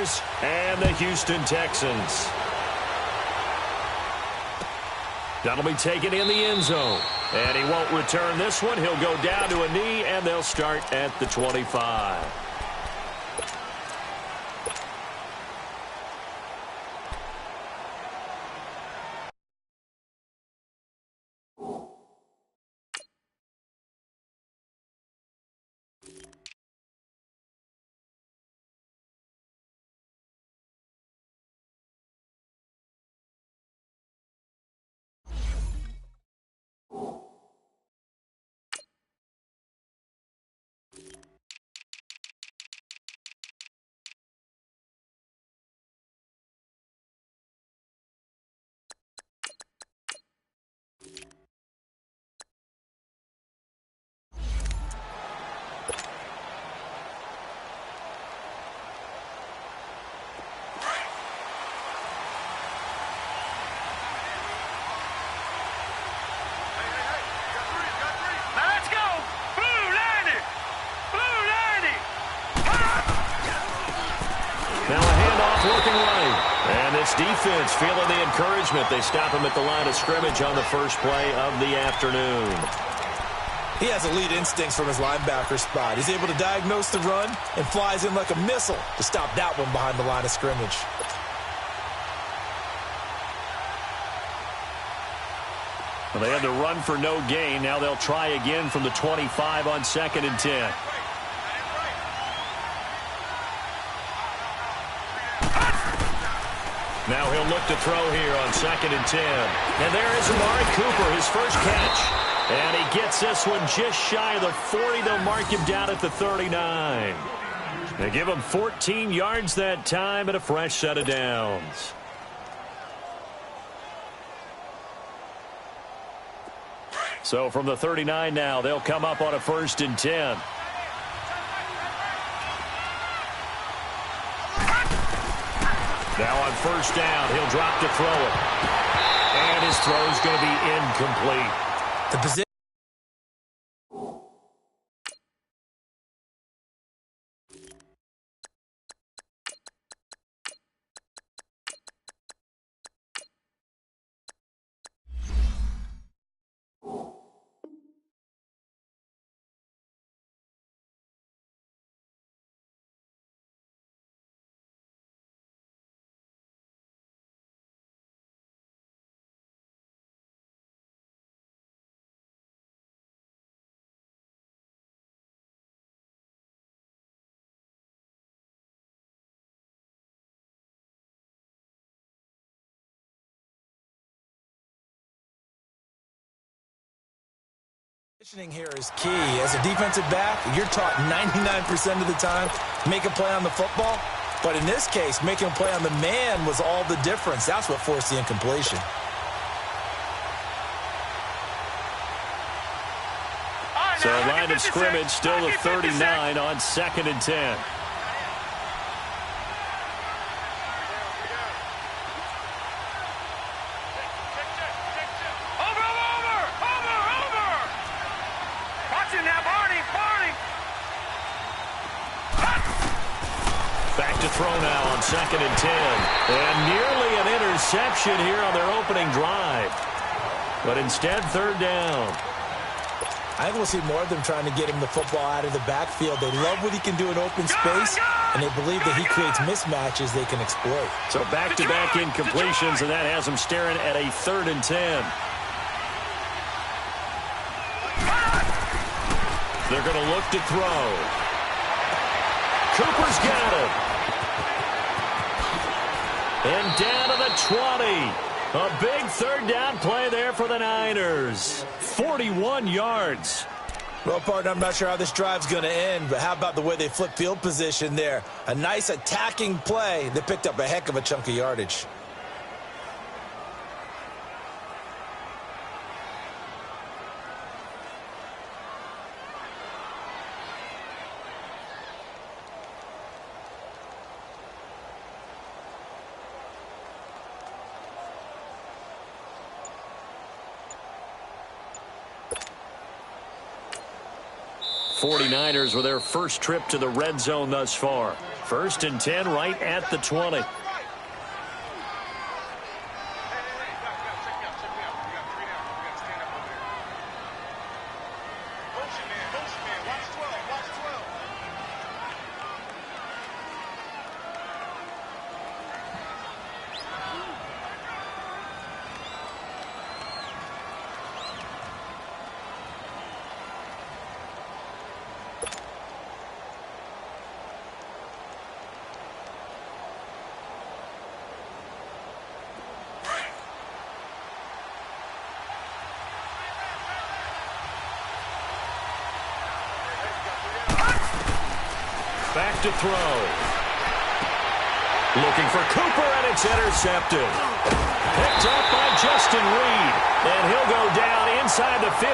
49ers and the Houston Texans. That'll be taken in the end zone. And he won't return this one. He'll go down to a knee, and they'll start at the 25. Looking right. And this defense feeling the encouragement. They stop him at the line of scrimmage on the first play of the afternoon. He has elite instincts from his linebacker spot. He's able to diagnose the run and flies in like a missile to stop that one behind the line of scrimmage. Well, they had to run for no gain. Now they'll try again from the 25 on 2nd and 10. Now he'll look to throw here on 2nd and 10. And there is Amari Cooper, his first catch. And he gets this one just shy of the 40. They'll mark him down at the 39. They give him 14 yards that time and a fresh set of downs. So from the 39 now, they'll come up on a 1st and 10. Now on 1st down, he'll drop to throw it. And his throw is going to be incomplete. The position. Positioning here is key. As a defensive back, you're taught 99% of the time make a play on the football. But in this case, making a play on the man was all the difference. That's what forced the incompletion. So line of scrimmage still the 39 on 2nd and 10. Back to throw now on 2nd and 10. And nearly an interception here on their opening drive. But instead, 3rd down. I think we'll see more of them trying to get him the football out of the backfield. They love what he can do in open space, and they believe that he creates mismatches they can exploit. So back-to-back incompletions, and that has them staring at a 3rd and 10. They're going to look to throw. Cooper's got it. And down to the 20. A big 3rd down play there for the Niners. 41 yards. Well, partner, I'm not sure how this drive's going to end, but how about the way they flip field position there? A nice attacking play that picked up a heck of a chunk of yardage. '49ers with their first trip to the red zone thus far. First and 10 right at the 20. Back to throw. Looking for Cooper, and it's intercepted. Picked up by Justin Reed. And he'll go down inside the 15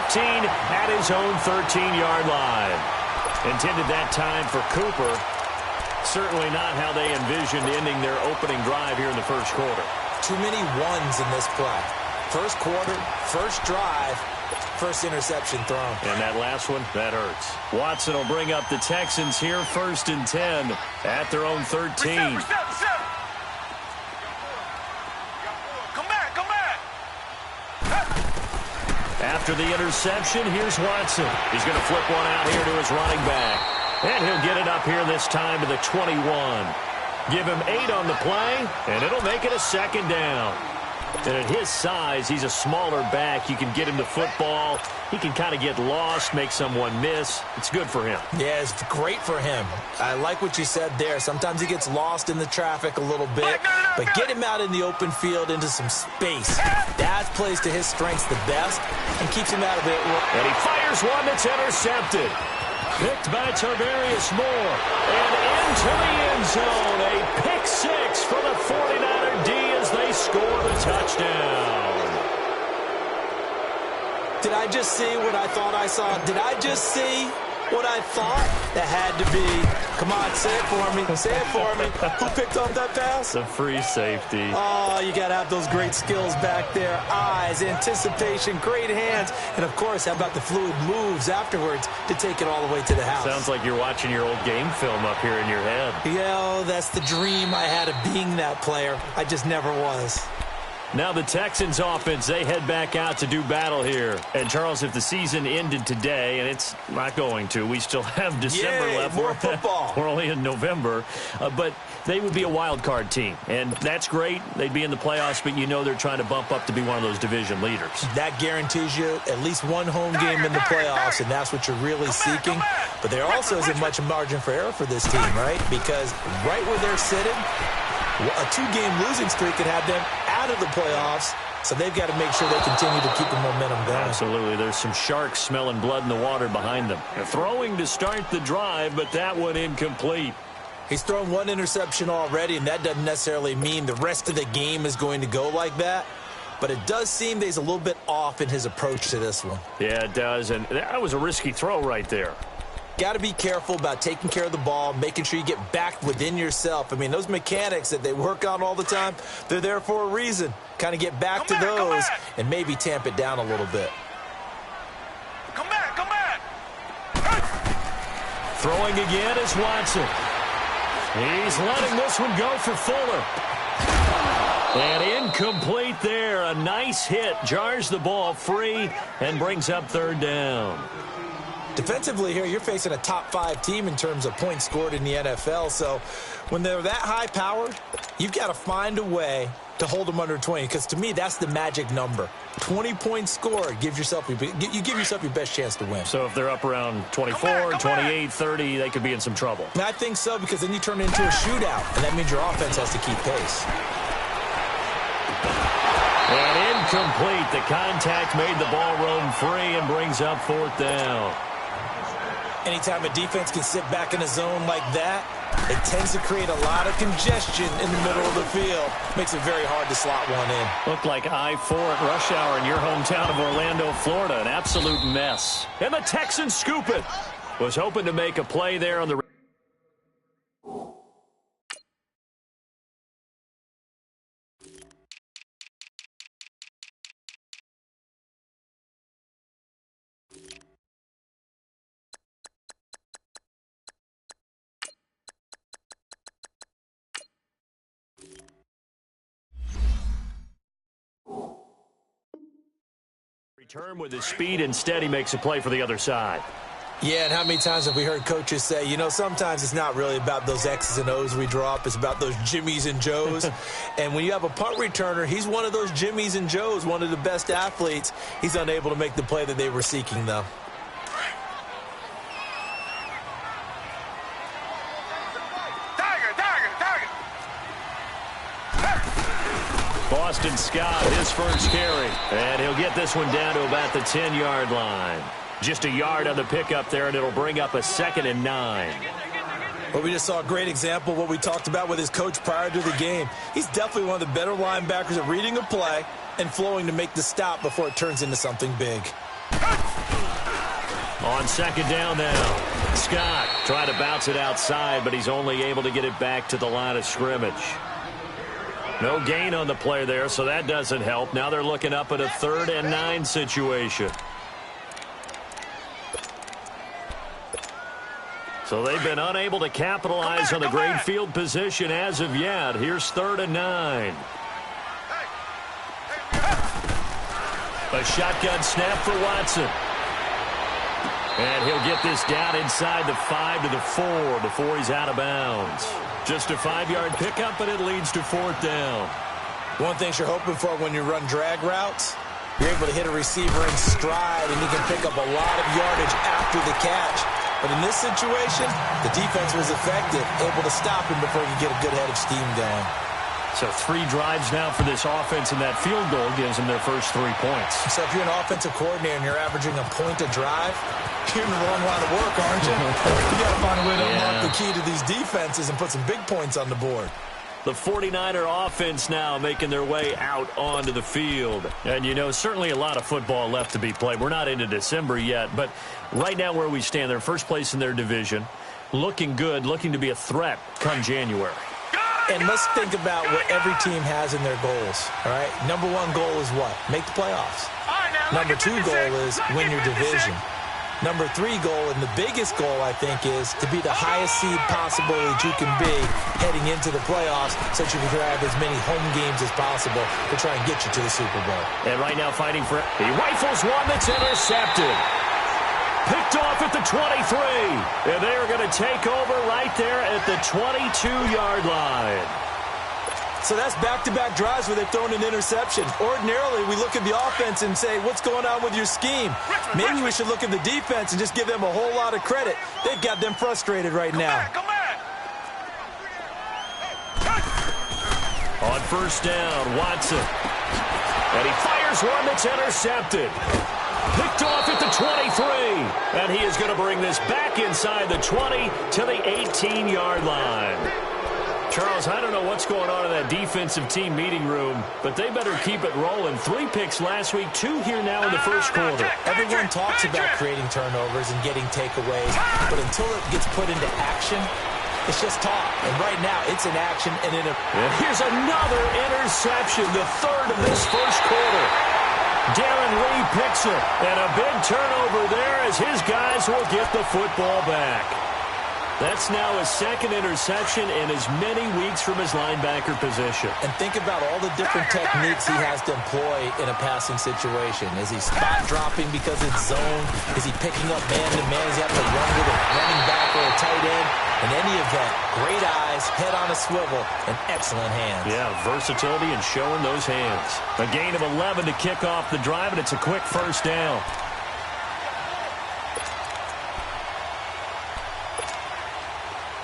at his own 13-yard line. Intended that time for Cooper. Certainly not how they envisioned ending their opening drive here in the first quarter. Too many ones in this play. First quarter, first drive, first interception thrown. And that last one, that hurts. Watson will bring up the Texans here, first and 10 at their own 13. Reset. Come back. After the interception, here's Watson. He's going to flip one out here to his running back. And he'll get it up here this time to the 21. Give him 8 on the play, and it'll make it a second down. And at his size, he's a smaller back. You can get him the football. He can kind of get lost, make someone miss. It's good for him. Yeah, it's great for him. I like what you said there. Sometimes he gets lost in the traffic a little bit. But get him out in the open field into some space. That plays to his strengths the best and keeps him out of it. And he fires one that's intercepted. Picked by Tarvarius Moore. And into the end zone. A pick six for the 49er D as they score the touchdown. Did I just see what I thought I saw? Did I just see what I thought? That had to be. Come on, say it for me. Say it for me. Who picked off that pass? The free safety. Oh, you got to have those great skills back there. Eyes, anticipation, great hands. And, of course, how about the fluid moves afterwards to take it all the way to the house? Sounds like you're watching your old game film up here in your head. Yeah, that's the dream I had of being that player. I just never was. Now the Texans offense, they head back out to do battle here. And, Charles, if the season ended today, and it's not going to, we still have December left. More football. We're only in November. But they would be a wild card team. And that's great. They'd be in the playoffs, but you know they're trying to bump up to be one of those division leaders. That guarantees you at least one home game in the playoffs, and that's what you're really seeking. But there also isn't much margin for error for this team, right? Because right where they're sitting, a 2-game losing streak could have them out of the playoffs, so they've got to make sure they continue to keep the momentum going. Absolutely. There's some sharks smelling blood in the water behind them. They're throwing to start the drive, but that one incomplete. He's thrown one interception already, and that doesn't necessarily mean the rest of the game is going to go like that. But it does seem that he's a little bit off in his approach to this one. Yeah, it does, and that was a risky throw right there. Got to be careful about taking care of the ball, making sure you get back within yourself. I mean, those mechanics that they work on all the time, they're there for a reason. Kind of get back to those and maybe tamp it down a little bit. Come back. Throwing again is Watson. He's letting this one go for Fuller. And incomplete there. A nice hit. Jars the ball free and brings up third down. Defensively here, you're facing a top-5 team in terms of points scored in the NFL. So when they're that high-powered, you've got to find a way to hold them under 20. Because to me, that's the magic number. 20 points scored. You give yourself your best chance to win. So if they're up around 24, 28, 30, they could be in some trouble. And I think so, because then you turn it into a shootout. And that means your offense has to keep pace. And incomplete. The contact made the ball roam free and brings up fourth down. Anytime a defense can sit back in a zone like that, it tends to create a lot of congestion in the middle of the field. Makes it very hard to slot one in. Looked like I-4 at rush hour in your hometown of Orlando, Florida. An absolute mess. And the Texans scoop it. Was hoping to make a play there on the return with his speed. Instead, he makes a play for the other side. Yeah, and how many times have we heard coaches say, you know, sometimes it's not really about those X's and O's we draw up. It's about those Jimmies and Joes. And when you have a punt returner, he's one of those Jimmies and Joes, one of the best athletes. He's unable to make the play that they were seeking, though. Boston Scott, his first carry. And he'll get this one down to about the 10-yard line. Just a yard on the pickup there, and it'll bring up a 2nd and 9. Well, we just saw a great example of what we talked about with his coach prior to the game. He's definitely one of the better linebackers at reading a play and flowing to make the stop before it turns into something big. On 2nd down now, Scott trying to bounce it outside, but he's only able to get it back to the line of scrimmage. No gain on the play there, so that doesn't help. Now they're looking up at a 3rd and 9 situation. So they've been unable to capitalize on the great field position as of yet. Here's 3rd and 9. A shotgun snap for Watson. And he'll get this down inside the 5 to the 4 before he's out of bounds. Just a 5-yard pickup, but it leads to 4th down. One thing you're hoping for when you run drag routes, you're able to hit a receiver in stride, and he can pick up a lot of yardage after the catch. But in this situation, the defense was effective, able to stop him before he could get a good head of steam going. So 3 drives now for this offense, and that field goal gives them their first 3 points. So if you're an offensive coordinator and you're averaging a point a drive, you're in the wrong line of work, aren't you? You got to find a way to unlock the key to these defenses and put some big points on the board. The 49er offense now making their way out onto the field. And, you know, certainly a lot of football left to be played. We're not into December yet, but right now where we stand, they're first place in their division, looking good, looking to be a threat come January. And let's think about what every team has in their goals, all right? Number 1 goal is what? Make the playoffs. Number 2 goal is win your division. Number 3 goal, and the biggest goal, I think, is to be the highest seed possible that you can be heading into the playoffs so that you can have as many home games as possible to try and get you to the Super Bowl. And right now fighting for it. He rifles one that's intercepted. Picked off at the 23. And they are going to take over right there at the 22-yard line. So that's back-to-back drives where they've thrown an interception. Ordinarily, we look at the offense and say, what's going on with your scheme? Maybe we should look at the defense and just give them a whole lot of credit. They've got them frustrated right now. Come back. On 1st down, Watson. And he fires one that's intercepted. Picked off at the 23. And he is going to bring this back inside the 20 to the 18-yard line. Charles, I don't know what's going on in that defensive team meeting room, but they better keep it rolling. 3 picks last week, 2 here now in the first quarter. Everyone talks about creating turnovers and getting takeaways, but until it gets put into action, it's just talk. And right now, it's in action. And here's another interception, the 3rd of this first quarter. Darren Lee picks it, and a big turnover there as his guys will get the football back. That's now his 2nd interception in as many weeks from his linebacker position. And think about all the different techniques he has to employ in a passing situation. Is he spot dropping because it's zone? Is he picking up man-to-man? Is he having to run with a running back or a tight end? In any event, great eyes, head on a swivel, and excellent hands. Yeah, versatility and showing those hands. A gain of 11 to kick off the drive, and it's a quick 1st down.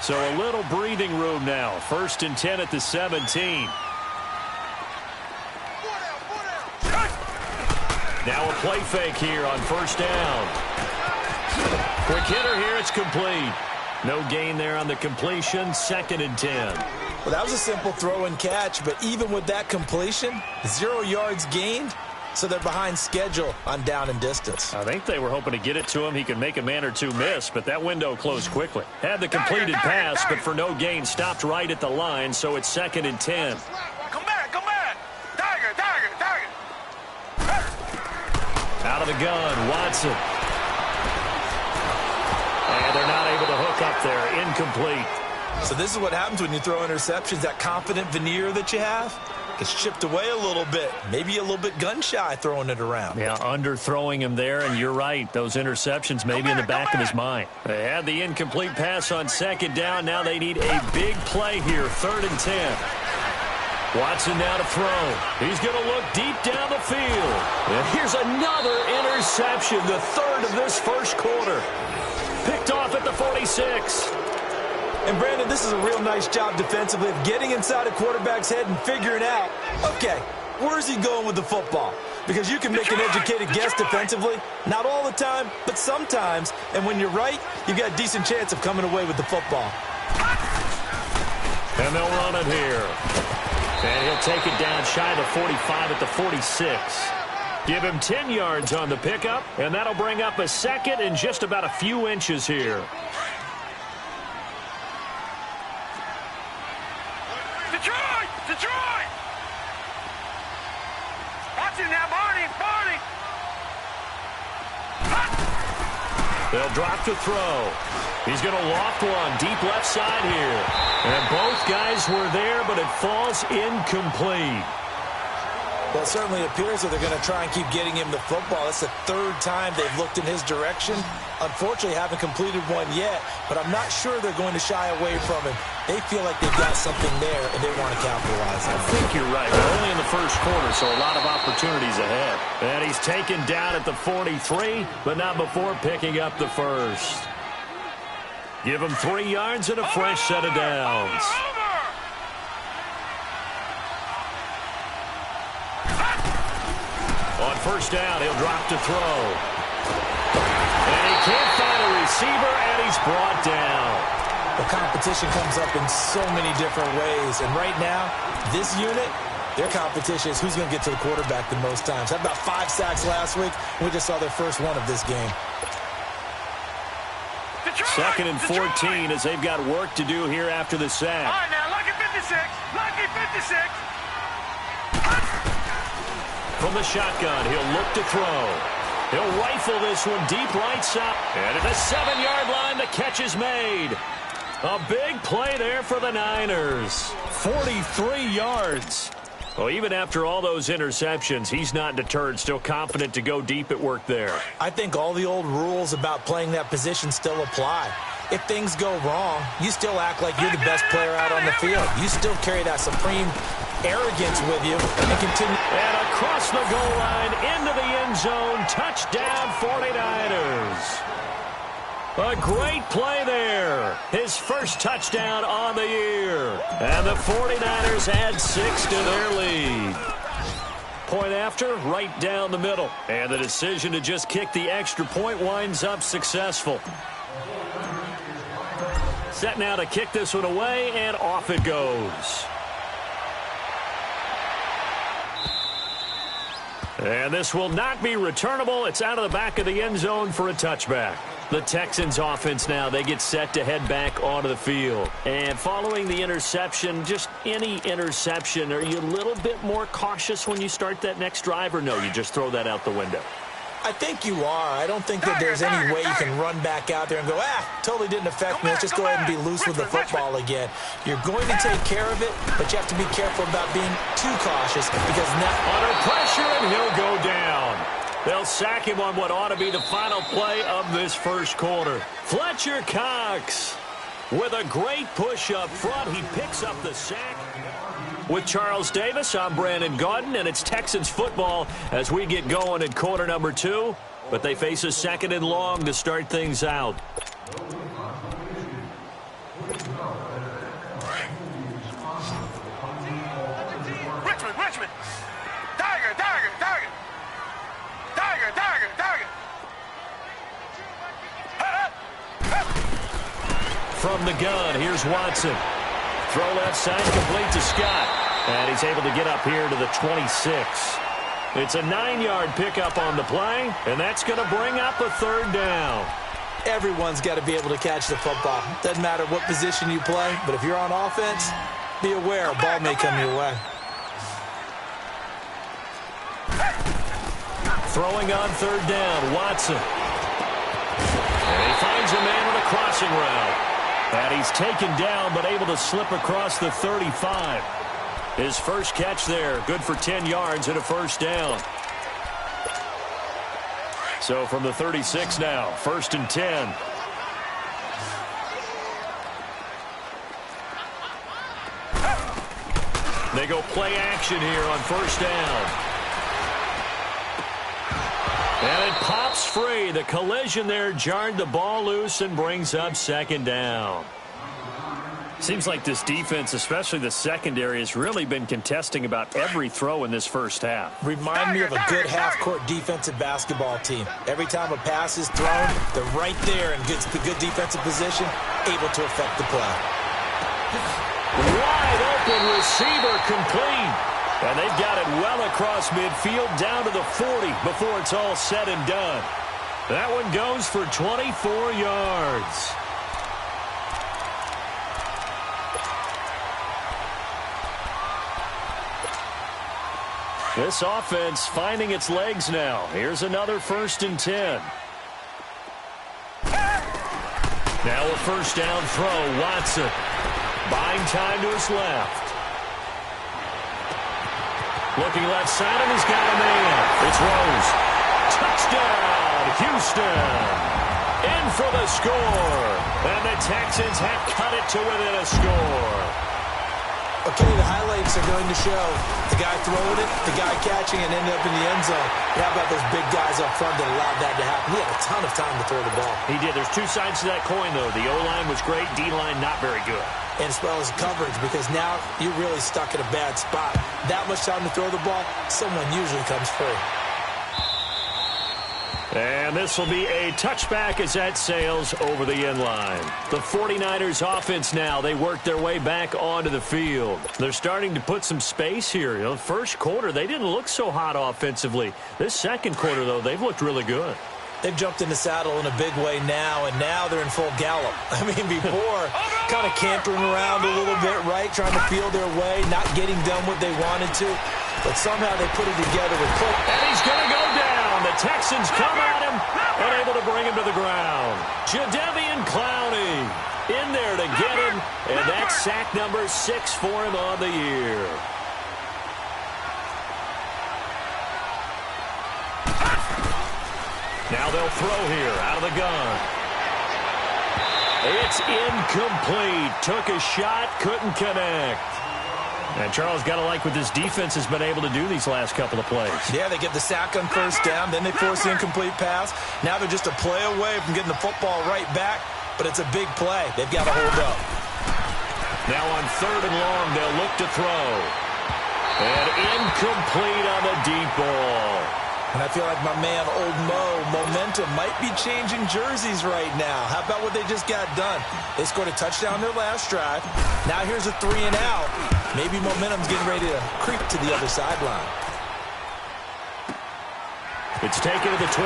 So a little breathing room now. 1st and 10 at the 17. Now a play fake here on 1st down. Quick hitter here, it's complete. No gain there on the completion, 2nd and 10. Well, that was a simple throw and catch, but even with that completion, 0 yards gained. So they're behind schedule on down and distance. I think they were hoping to get it to him. He could make a man or 2 miss, but that window closed quickly. Had the completed pass, but for no gain, stopped right at the line, so it's 2nd and 10. Come back. Tiger. Out of the gun, Watson. And they're not able to hook up there. Incomplete. So this is what happens when you throw interceptions, that confident veneer that you have. Gets chipped away a little bit. Maybe a little bit gun-shy throwing it around. Yeah, underthrowing him there, and you're right. Those interceptions maybe in the back of his mind. They had the incomplete pass on second down. Now they need a big play here, 3rd and 10. Watson now to throw. He's going to look deep down the field. And here's another interception, the 3rd of this first quarter. Picked off at the 46. And, Brandon, this is a real nice job defensively of getting inside a quarterback's head and figuring out, okay, where's he going with the football? Because you can make an educated guess defensively. Not all the time, but sometimes. And when you're right, you've got a decent chance of coming away with the football. And they'll run it here. And he'll take it down shy of the 45 at the 46. Give him 10 yards on the pickup, and that'll bring up a second and just about a few inches here. Detroit! Detroit! Watch it now, Barney! Barney! They'll drop to throw. He's going to loft one deep left side here. And both guys were there, but it falls incomplete. Well, it certainly appears that they're going to try and keep getting him the football. It's the 3rd time they've looked in his direction. Unfortunately, haven't completed one yet, but I'm not sure they're going to shy away from him. They feel like they've got something there, and they want to capitalize on it. I think you're right. They're only in the first quarter, so a lot of opportunities ahead. And he's taken down at the 43, but not before picking up the first. Give him 3 yards and a fresh set of downs. On first down, he'll drop to throw. And he can't find a receiver, and he's brought down. The competition comes up in so many different ways. And right now, this unit, their competition is who's going to get to the quarterback the most times. Had about 5 sacks last week. We just saw their first one of this game. Detroit, 2nd and 14 as they've got work to do here after the sack. All right, now, lucky 56. Lucky 56. From the shotgun, he'll look to throw. He'll rifle this one deep right side. And at the 7-yard line, the catch is made. A big play there for the Niners. 43 yards. Well, even after all those interceptions, he's not deterred, still confident to go deep at work there. I think all the old rules about playing that position still apply. If things go wrong, you still act like you're the best player out on the field. You still carry that supreme arrogance with you and continue. And across the goal line, into the end zone, touchdown 49ers. A great play there. His first touchdown on the year. And the 49ers add 6 to their lead. Point after, right down the middle. And the decision to just kick the extra point winds up successful. Set now to kick this one away, and off it goes. And this will not be returnable. It's out of the back of the end zone for a touchback. The Texans offense now, they get set to head back onto the field. And following the interception, just any interception, are you a little bit more cautious when you start that next drive, or no, you just throw that out the window? I think you are. I don't think that there's any way you can run back out there and go, totally didn't affect me. Let's just go ahead and be loose with the football again. You're going to take care of it, but you have to be careful about being too cautious because now under pressure, and he'll go down. They'll sack him on what ought to be the final play of this first quarter. Fletcher Cox with a great push up front. He picks up the sack. With Charles Davis, I'm Brandon Gaudin, and it's Texans football as we get going in quarter number 2. But they face a 2nd and long to start things out. Richmond. Tiger. From the gun, here's Watson. Throw left side, complete to Scott. And he's able to get up here to the 26. It's a 9-yard pickup on the play, and that's going to bring up a 3rd down. Everyone's got to be able to catch the football. Doesn't matter what position you play, but if you're on offense, be aware a ball may come your way. Throwing on 3rd down, Watson. And he finds a man with a crossing route. And he's taken down, but able to slip across the 35. His first catch there, good for 10 yards and a first down. So from the 36 now, 1st and 10. They go play action here on 1st down. And it pops free. The collision there jarred the ball loose and brings up 2nd down. Seems like this defense, especially the secondary, has really been contesting about every throw in this first half. Remind me of a good half-court defensive basketball team. Every time a pass is thrown, they're right there and gets the good defensive position, able to affect the play. Wide open receiver complete. And they've got it well across midfield down to the 40 before it's all said and done. That one goes for 24 yards. This offense finding its legs now. Here's another 1st and 10. Now a 1st down throw. Watson buying time to his left. Looking left side, and he's got a man. It's Rose. Touchdown, Houston. In for the score. And the Texans have cut it to within a score. Okay, the highlights are going to show the guy throwing it, the guy catching it, and ended up in the end zone. How about those big guys up front that allowed that to happen? He had a ton of time to throw the ball. He did. There's two sides to that coin, though. The O-line was great. D-line not very good. And as well as coverage, because now you're really stuck in a bad spot. That much time to throw the ball, someone usually comes free. And this will be a touchback as that sails over the end line. The 49ers offense now, they work their way back onto the field. They're starting to put some space here. You know, the first quarter, they didn't look so hot offensively. This second quarter, though, they've looked really good. They've jumped in the saddle in a big way now, and now they're in full gallop. I mean, before, kind of cantering around a little bit, right, trying to feel their way, not getting done what they wanted to. But somehow they put it together with quick. And he's going to go down. The Texans come at him and able to bring him to the ground. Jadeveon Clowney in there to get him, and that's sack number 6 for him on the year. Now they'll throw here out of the gun. It's incomplete. Took a shot, couldn't connect. And Charles, got to like what this defense has been able to do these last couple of plays. Yeah, they get the sack on 1st down, then they force the incomplete pass. Now they're just a play away from getting the football right back, but it's a big play. They've got to hold up. Now on 3rd and long, they'll look to throw. And incomplete on the deep ball. And I feel like my man, Old Mo, momentum might be changing jerseys right now. How about what they just got done? They scored a touchdown their last drive. Now here's a 3 and out. Maybe momentum's getting ready to creep to the other sideline. It's taken to the 26.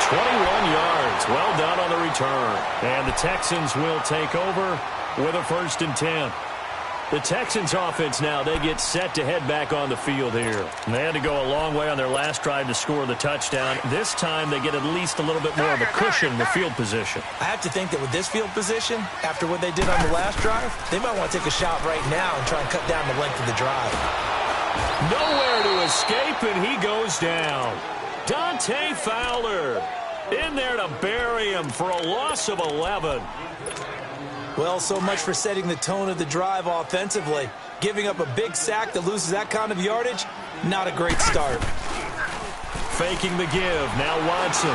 21 yards. Well done on the return. And the Texans will take over with a 1st and 10. The Texans offense now, they get set to head back on the field here. And they had to go a long way on their last drive to score the touchdown. This time they get at least a little bit more of a cushion with field position. I have to think that with this field position, after what they did on the last drive, they might want to take a shot right now and try and cut down the length of the drive. Nowhere to escape, and he goes down. Dante Fowler in there to bury him for a loss of 11. Well, so much for setting the tone of the drive offensively. Giving up a big sack that loses that kind of yardage, not a great start. Faking the give. Now Watson.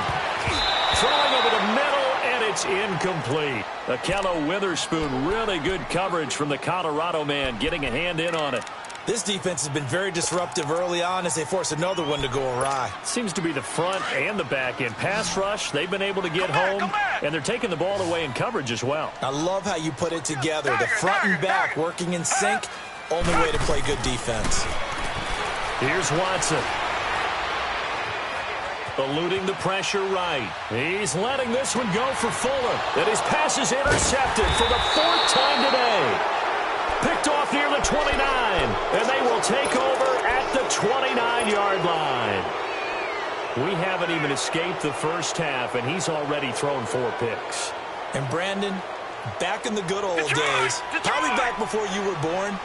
Throwing over the middle, and it's incomplete. Akello Witherspoon, really good coverage from the Colorado man, getting a hand in on it. This defense has been very disruptive early on as they force another one to go awry. Seems to be the front and the back end. Pass rush, they've been able to get home, and they're taking the ball away in coverage as well. I love how you put it together. The front and back working in sync, only way to play good defense. Here's Watson. Eluding the pressure right. He's letting this one go for Fuller. And his pass is intercepted for the 4th time today. Picked off near the 29, and they will take over at the 29-yard line. We haven't even escaped the first half, and he's already thrown 4 picks. And Brandon, Back in the good old days, probably back before you were born,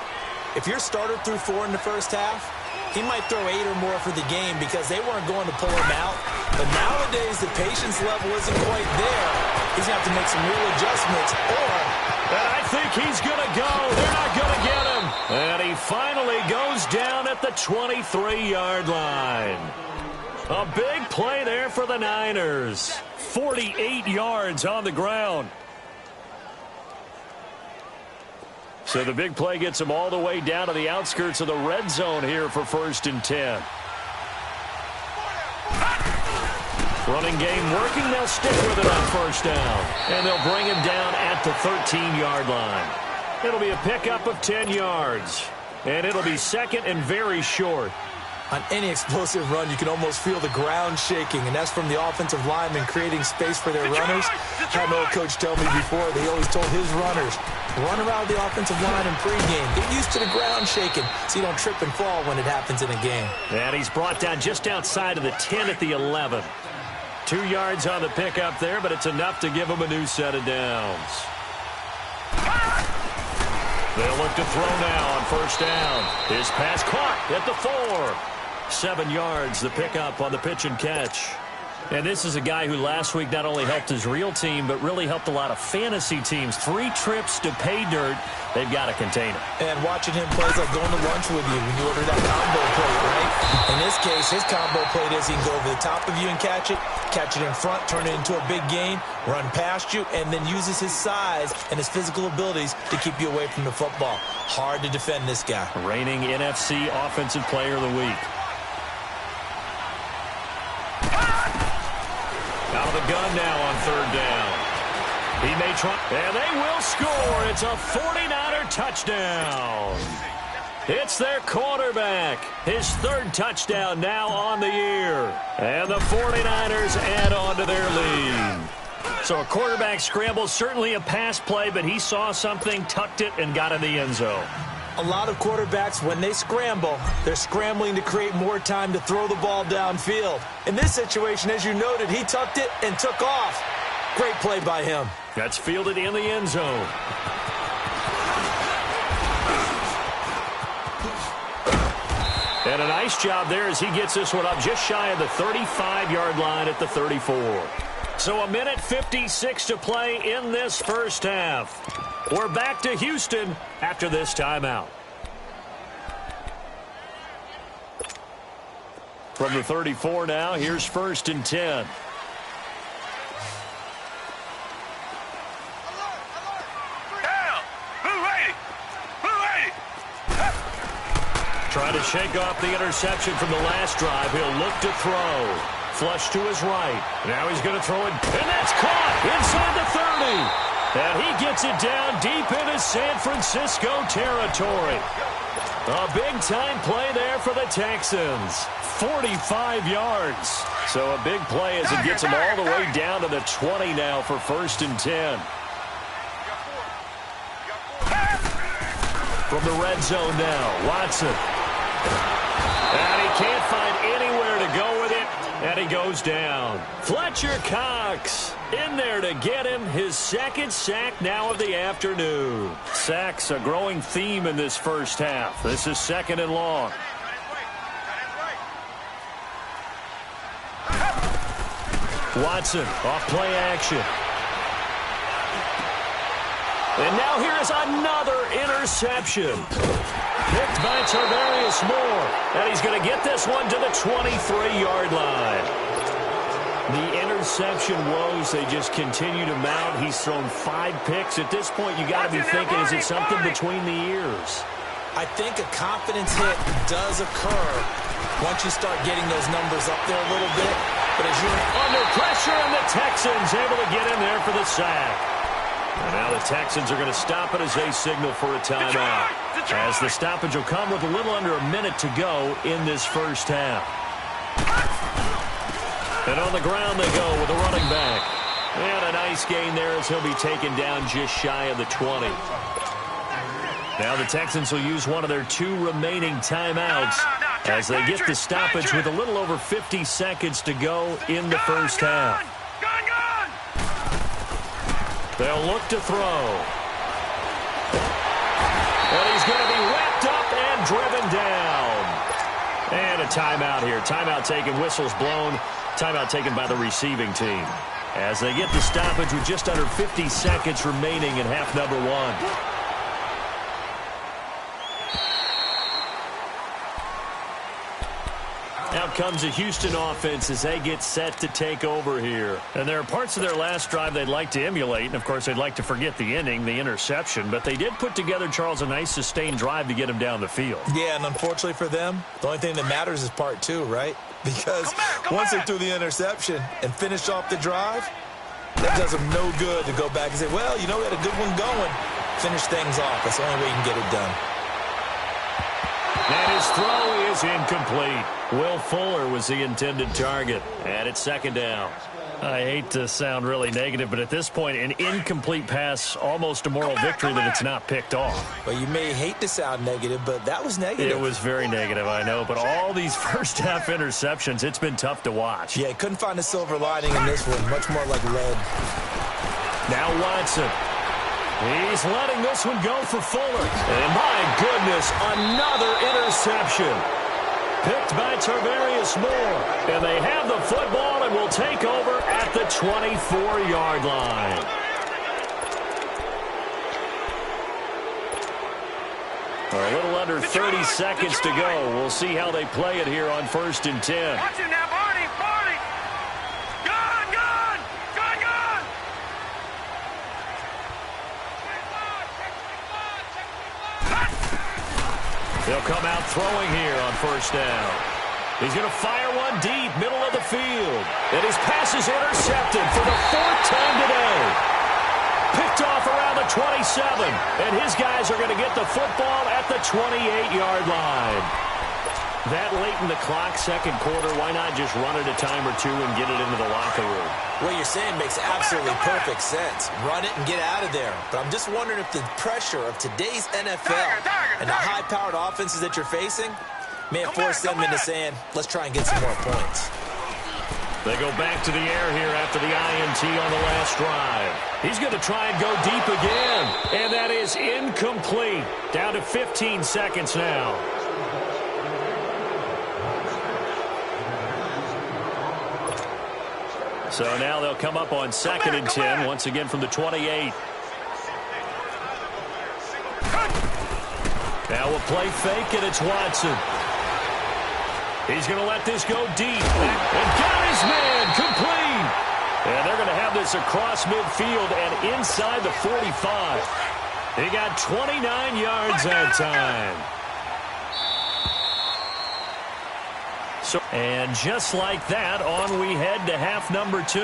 if your starter threw 4 in the first half, he might throw 8 or more for the game because they weren't going to pull him out. But nowadays, the patience level isn't quite there. He's going to have to make some real adjustments, And I think he's going to go. They're not going to get him. And he finally goes down at the 23-yard line. A big play there for the Niners. 48 yards on the ground. So the big play gets him all the way down to the outskirts of the red zone here for 1st and 10. Running game working. They'll stick with it on 1st down. And they'll bring him down at the 13-yard line. It'll be a pickup of 10 yards. And it'll be 2nd and very short. On any explosive run, you can almost feel the ground shaking, and that's from the offensive linemen creating space for their runners. I had an old coach tell me before, they always told his runners, run around the offensive line in pregame. Get used to the ground shaking so you don't trip and fall when it happens in a game. And he's brought down just outside of the 10 at the 11. 2 yards on the pickup there, but it's enough to give him a new set of downs. They'll look to throw now on 1st down. His pass caught at the 4. 7 yards, the pickup on the pitch and catch. And this is a guy who last week not only helped his real team, but really helped a lot of fantasy teams. 3 trips to pay dirt. They've got to contain him. And watching him play is like going to lunch with you when you order that combo plate, right? In this case, his combo plate is he can go over the top of you and catch it in front, turn it into a big gain, run past you, and then uses his size and his physical abilities to keep you away from the football. Hard to defend this guy. Reigning NFC Offensive Player of the Week. Out of the gun now on 3rd down. He may try, and they will score. It's a 49er touchdown. It's their quarterback. His 3rd touchdown now on the year. And the 49ers add on to their lead. So a quarterback scramble, certainly a pass play, but he saw something, tucked it, and got in the end zone. A lot of quarterbacks, when they scramble, they're scrambling to create more time to throw the ball downfield. In this situation, as you noted, he tucked it and took off. Great play by him. That's fielded in the end zone. And a nice job there as he gets this one up just shy of the 35-yard line at the 34. So a minute 56 to play in this first half. We're back to Houston after this timeout. From the 34 now, here's 1st and 10. Trying to shake off the interception from the last drive. He'll look to throw. Flush to his right. Now he's going to throw it. And that's caught inside the 30. And he gets it down deep into San Francisco territory. A big-time play there for the Texans. 45 yards. So a big play as it gets him all the way down to the 20 now for 1st and 10. From the red zone now, Watson. And he can't find anywhere to go with it, and he goes down. Fletcher Cox in there to get him his 2nd sack now of the afternoon. Sacks a growing theme in this first half. This is 2nd and long. Watson off play action. And now here is another interception. Picked by Tarvarius Moore. And he's going to get this one to the 23-yard line. The interception woes, they just continue to mount. He's thrown 5 picks. At this point, you got to be thinking, is it something between the ears? I think a confidence hit does occur once you start getting those numbers up there a little bit. But as you're under pressure, and the Texans able to get in there for the sack. And now the Texans are going to stop it as they signal for a timeout. As the stoppage will come with a little under a minute to go in this first half. And on the ground they go with a running back. And a nice gain there as he'll be taken down just shy of the 20. Now the Texans will use one of their 2 remaining timeouts as they get the stoppage with a little over 50 seconds to go in the first half. The They'll look to throw. And he's going to be wrapped up and driven down. And a timeout here. Timeout taken, whistles blown. Timeout taken by the receiving team. As they get the stoppage with just under 50 seconds remaining in half number one. Out comes the Houston offense as they get set to take over here. And there are parts of their last drive they'd like to emulate. And, of course, they'd like to forget the inning, the interception. But they did put together, Charles, a nice sustained drive to get him down the field. Yeah, and unfortunately for them, the only thing that matters is part two, right? Because once they threw the interception and finished off the drive, that does them no good to go back and say, well, you know, we had a good one going. Finish things off. That's the only way you can get it done. And his throw is incomplete. Will Fuller was the intended target. And it's second down. I hate to sound really negative, but at this point, an incomplete pass, almost a moral victory that it's not picked off. Well, you may hate to sound negative, but that was negative. It was very negative, I know. But all these first-half interceptions, it's been tough to watch. Yeah, couldn't find a silver lining in this one. Much more like lead. Now Watson. He's letting this one go for Fuller. And my goodness, another interception. Picked by Tarvarius Moore. And they have the football and will take over at the 24-yard line. A little under 30 seconds to go. We'll see how they play it here on 1st and 10. Watch it now, Barney, Barney. Gun, gun, gun, gun. They'll come out throwing here on 1st down. He's going to fire one deep, middle of the field. And his pass is intercepted for the 4th time today. Picked off around the 27. And his guys are going to get the football at the 28-yard line. That late in the clock, second quarter, why not just run it a time or two and get it into the locker room? What you're saying makes absolutely perfect sense. Run it and get out of there. But I'm just wondering if the pressure of today's NFL and the high-powered offenses that you're facing may have forced them into saying, let's try and get some more points. They go back to the air here after the INT on the last drive. He's going to try and go deep again. And that is incomplete. Down to 15 seconds now. So now they'll come up on 2nd and 10, once again from the 28. Now we'll play fake, and it's Watson. He's going to let this go deep. And got his man complete. And they're going to have this across midfield and inside the 45. He got 29 yards that time. And just like that, on we head to half number 2.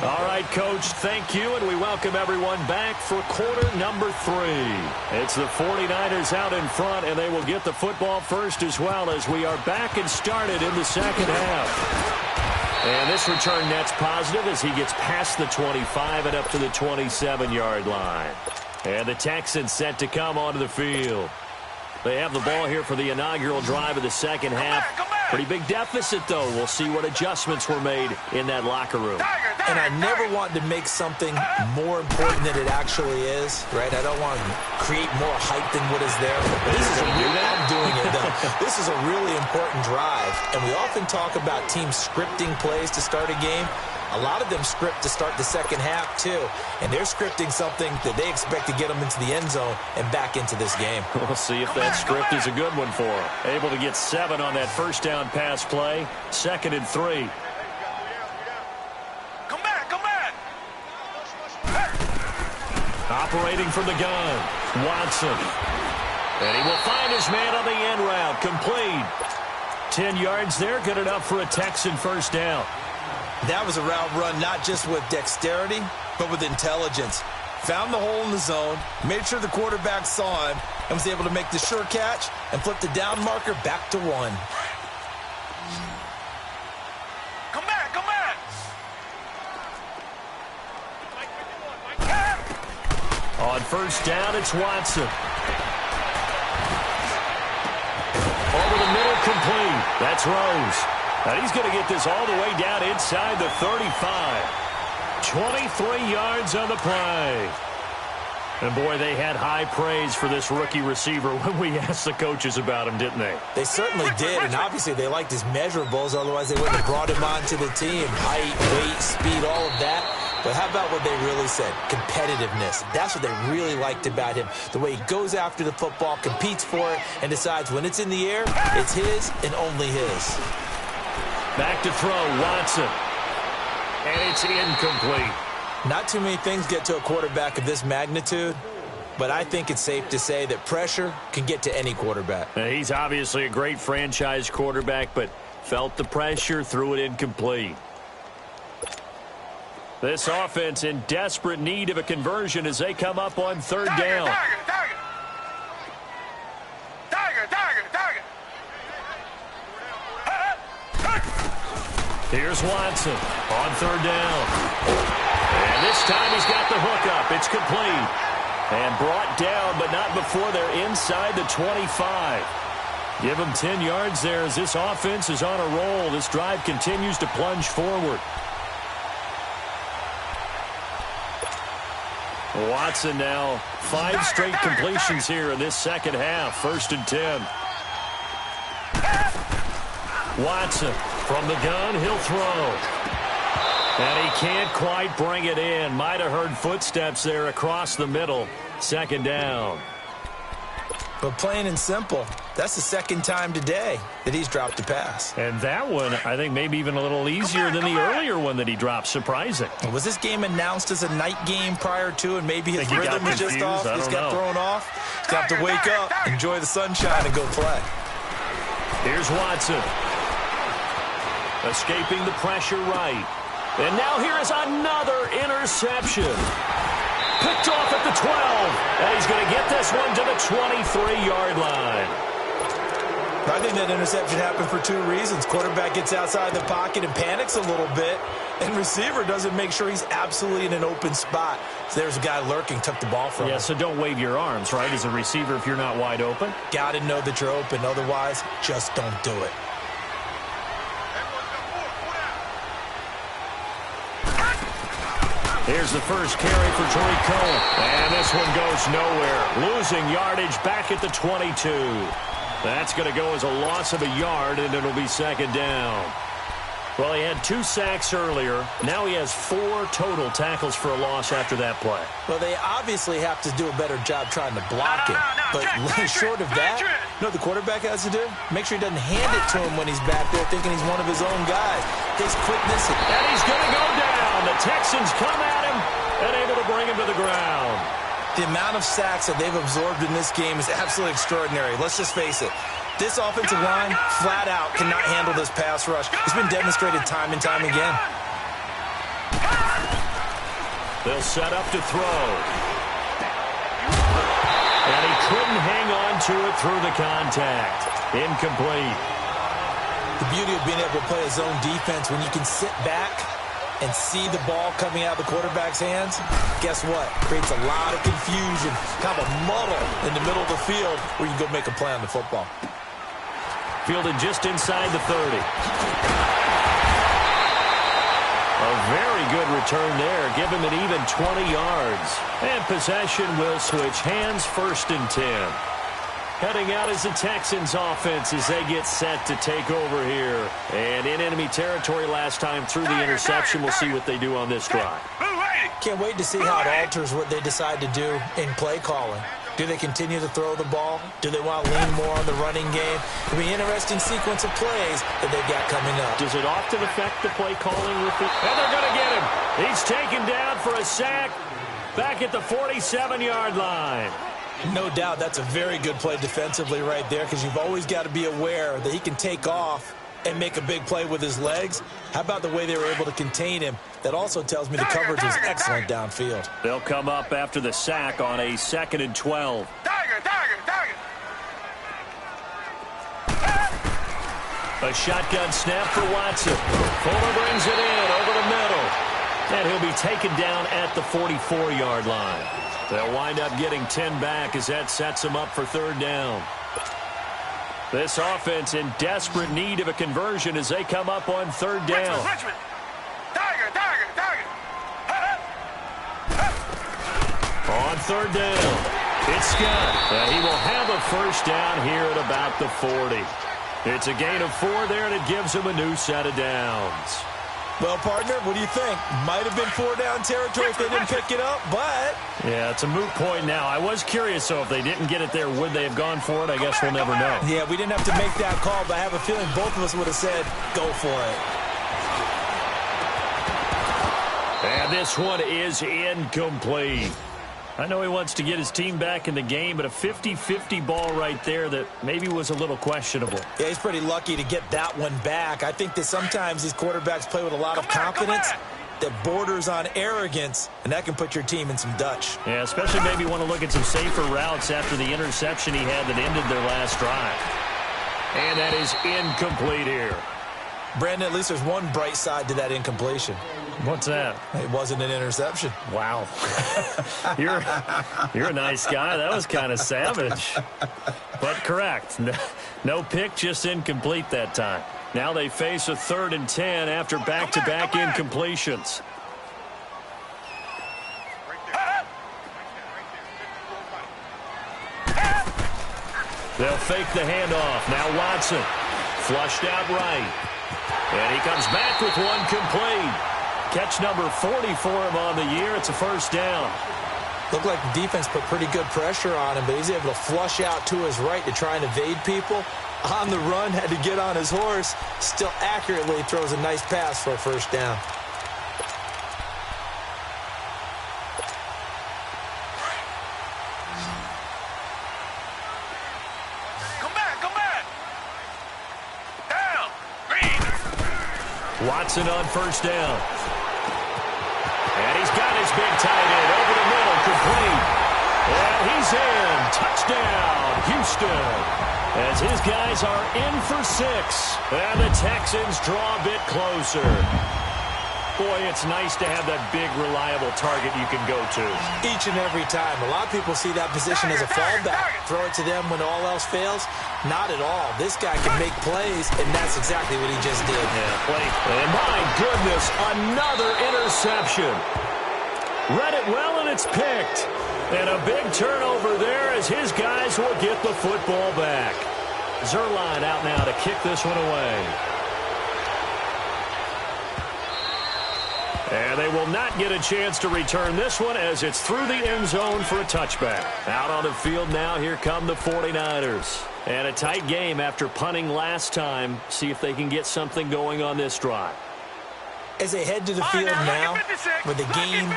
All right, Coach, thank you, and we welcome everyone back for quarter number 3. It's the 49ers out in front, and they will get the football first as well as we are back and started in the second half. And this return net's positive as he gets past the 25 and up to the 27-yard line. And the Texans set to come onto the field. They have the ball here for the inaugural drive of the second half. Pretty big deficit, though. We'll see what adjustments were made in that locker room. And I never want to make something more important than it actually is, right? I don't want to create more hype than what is there. But I'm doing it, though. This is a really important drive. And we often talk about teams scripting plays to start a game. A lot of them script to start the second half, too. And they're scripting something that they expect to get them into the end zone and back into this game. We'll see if that script is a good one for them. Able to get 7 on that first down pass play. 2nd and 3. Come back, come back. Operating from the gun, Watson. And he will find his man on the end route. Complete. 10 yards there, good enough for a Texan first down. That was a route run not just with dexterity, but with intelligence. Found the hole in the zone, made sure the quarterback saw him, and was able to make the sure catch and flip the down marker back to 1. Come back, come back. On first down, it's Watson. Over the middle, complete. That's Rose. And he's going to get this all the way down inside the 35. 23 yards on the play. And, boy, they had high praise for this rookie receiver when we asked the coaches about him, didn't they? They certainly did, and obviously they liked his measurables. Otherwise, they wouldn't have brought him onto the team. Height, weight, speed, all of that. But how about what they really said? Competitiveness. That's what they really liked about him. The way he goes after the football, competes for it, and decides when it's in the air, it's his and only his. Back to throw, Watson. And it's incomplete. Not too many things get to a quarterback of this magnitude, but I think it's safe to say that pressure can get to any quarterback. He's obviously a great franchise quarterback, but felt the pressure, threw it incomplete. This offense in desperate need of a conversion as they come up on third down. Here's Watson on third down. And this time he's got the hook up. It's complete. And brought down, but not before they're inside the 25. Give him 10 yards there as this offense is on a roll. This drive continues to plunge forward. Watson now 5 straight completions here in this second half. 1st and 10. Watson from the gun. He'll throw. And he can't quite bring it in. Might have heard footsteps there across the middle. 2nd down. But plain and simple, that's the 2nd time today that he's dropped a pass. And that one, I think, maybe even a little easier than the earlier one that he dropped. Surprising. Was this game announced as a night game prior to, and maybe his rhythm was just off? He's got thrown off. He's got to wake up, enjoy the sunshine, and go play. Here's Watson. Escaping the pressure right. And now here is another interception. Picked off at the 12. And he's going to get this one to the 23-yard line. I think that interception happened for 2 reasons. Quarterback gets outside the pocket and panics a little bit. And receiver doesn't make sure he's absolutely in an open spot. So there's a guy lurking, took the ball from him. Yeah, so don't wave your arms, right, as a receiver if you're not wide open. Got to know that you're open. Otherwise, just don't do it. Here's the first carry for Tariq Cohen. And this one goes nowhere. Losing yardage back at the 22. That's going to go as a loss of a yard, and it'll be 2nd down. Well, he had 2 sacks earlier. Now he has 4 total tackles for a loss after that play. Well, they obviously have to do a better job trying to block it. But short of that, you know what the quarterback has to do? Make sure he doesn't hand it to him when he's back there thinking he's one of his own guys. His quickness. And he's going to go down. The Texans come at him and able to bring him to the ground. The amount of sacks that they've absorbed in this game is absolutely extraordinary. Let's just face it. This offensive line, flat out, cannot handle this pass rush. It's been demonstrated time and time again. They'll set up to throw. And he couldn't hang on to it through the contact. Incomplete. The beauty of being able to play a zone defense when you can sit back and see the ball coming out of the quarterback's hands, guess what? Creates a lot of confusion, kind of a muddle in the middle of the field where you can go make a play on the football. Fielded just inside the 30. A very good return there. Give him an even 20 yards. And possession will switch hands. 1st and 10. Heading out is the Texans offense as they get set to take over here. And in enemy territory last time through the interception. We'll see what they do on this drive. Can't wait to see how it alters what they decide to do in play calling. Do they continue to throw the ball? Do they want to lean more on the running game? It'll be an interesting sequence of plays that they've got coming up. Does it often affect the play calling with the... And they're going to get him. He's taken down for a sack back at the 47-yard line. No doubt that's a very good play defensively right there because you've always got to be aware that he can take off and make a big play with his legs. How about the way they were able to contain him? That also tells me the coverage was excellent downfield. They'll come up after the sack on a 2nd and 12. A shotgun snap for Watson. Fuller brings it in over the middle. And he'll be taken down at the 44-yard line. They'll wind up getting 10 back as that sets them up for 3rd down. This offense in desperate need of a conversion as they come up on 3rd down. On third down, it's Scott. He will have a first down here at about the 40. It's a gain of 4 there, and it gives him a new set of downs. Well, partner, what do you think? Might have been 4-down territory if they didn't pick it up, but... Yeah, it's a moot point now. I was curious, so if they didn't get it there, would they have gone for it? I guess we'll never know. Yeah, we didn't have to make that call, but I have a feeling both of us would have said, go for it. And this one is incomplete. I know he wants to get his team back in the game, but a 50-50 ball right there that maybe was a little questionable. Yeah, he's pretty lucky to get that one back. I think that sometimes these quarterbacks play with a lot of confidence that borders on arrogance, and that can put your team in some Dutch. Yeah, especially maybe want to look at some safer routes after the interception he had that ended their last drive. And that is incomplete here. Brandon, at least there's one bright side to that incompletion. What's that? It wasn't an interception. Wow. You're a nice guy. That was kind of savage. But correct. No pick, just incomplete that time. Now they face a 3rd and 10 after back-to-back incompletions. They'll fake the handoff. Now Watson. Flushed out right. And he comes back with one complete. Catch number 40 for him on the year. It's a first down. Looked like the defense put pretty good pressure on him, but he's able to flush out to his right to try and evade people. On the run, had to get on his horse. Still accurately throws a nice pass for a first down. Come back. Down. Green. Watson on first down. And he's got his big tight end over the middle, complete. And he's in. Touchdown, Houston. As his guys are in for 6. And the Texans draw a bit closer. Boy, it's nice to have that big, reliable target you can go to. Each and every time. A lot of people see that position as a fallback. Throw it to them when all else fails. Not at all. This guy can make plays, and that's exactly what he just did. Yeah, play. And my goodness, another interception. Read it well, and it's picked. And a big turnover there as his guys will get the football back. Zerline out now to kick this one away. And they will not get a chance to return this one as it's through the end zone for a touchback. Out on the field now, here come the 49ers. And a tight game after punting last time. See if they can get something going on this drive. As they head to the field now, with the game